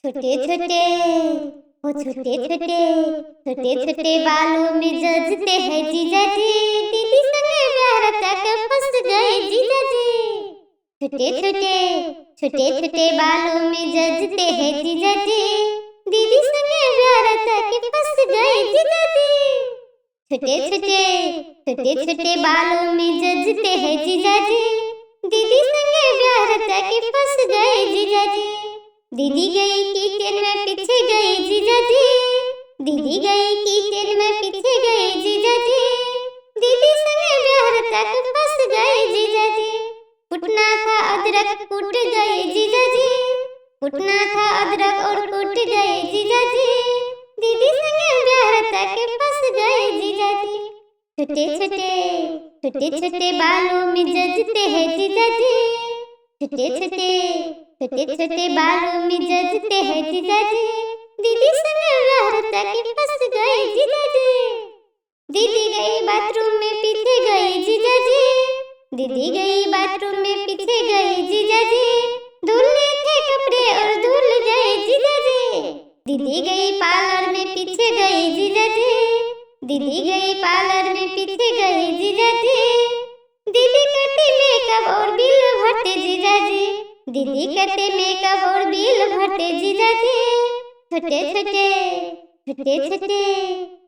छोटे छोटे ओ छोटे छोटे छोटे छोटे बालों में जचते हैं जीजा जी, दीदी संगे प्यार तक फंस गए जीजा जी। छोटे छोटे छोटे छोटे बालों में जचते हैं जीजा जी, दीदी संगे प्यार तक फंस गए जीजा जी। छोटे छोटे छोटे छोटे बालों में जचते हैं जीजा जी, दीदी संगे प्यार तक फंस गए जीजा जी। दीदी गई किचन में पीछे गई जीजा जी, दीदी गई किचन में पीछे गई जीजा जी, दीदी संगे प्यार तक फंस गए जीजा जी। कुटना था अदरक कूट गए जीजा जी, कुटना था अदरक और कूट गए जीजा जी, दीदी संगे प्यार तक फंस गए जीजा जी। छोटे छोटे छोटे छोटे बालों में जचते हैं जीजा जी, छोटे छोटे छोटे छोटे बालों में जचते हैं जीजा जी, दीदी संगे प्यार तक फंस गए जीजा जी। दीदी गई बाथरूम में पीछे गई जीजा जी, दीदी गई बाथरूम में पीछे गई जीजा जी, धुलने थे कपड़े और धुल गए जीजा जी। दीदी गई पार्लर में पीछे गई जीजा जी, दीदी गई पार्लर में पीछे गई जीजा जी, दीदी करती मेकअप और बिल भरते जीजा जी, दीदी करते मेकअप और बिल भरते जीजा जी। छोटे छोटे छोटे छोटे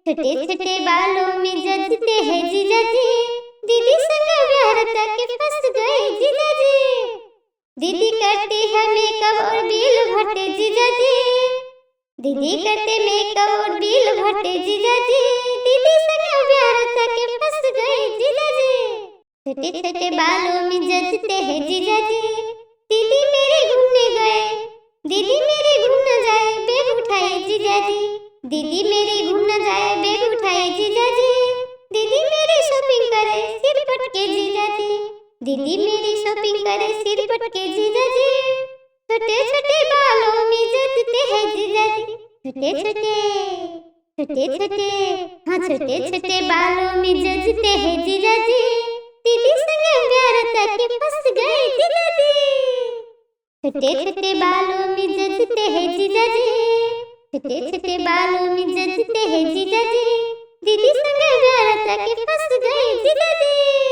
छोटे छोटे बालों में जचते हैं जीजा जी, दीदी संग प्यार तक फंस गए जीजा जी। दीदी करती है मेकअप और बिल भरते जीजा जी, दीदी करते मेकअप और बिल भरते जीजा जी, दीदी संग प्यार तक फंस गए जीजा जी। छोटे छोटे बालों में जचते हैं जीजा जी, दीदी मेरे घूमने गए, दीदी मेरे घूम न जाए बैग उठाए जीजा जी, दीदी मेरे घूम न जाए बैग उठाए जीजा जी, दीदी मेरी शॉपिंग करे सिर पटके जीजा जी, दीदी मेरी शॉपिंग करे सिर पटके जीजा जी। छोटे छोटे बालों में जचते हैं जीजा जी, छोटे छोटे छोटे छोटे हाँ छोटे छोटे बालों में जचते हैं जीजा जी, दीदी संगे प्यार तक फंस गए जीजा जी। छोटे छोटे बालों में जचते हैं जीजा जी, छोटे छोटे बालों में जचते हैं जीजा जी, दीदी संगे प्यार तक फंस गए जीजा जी।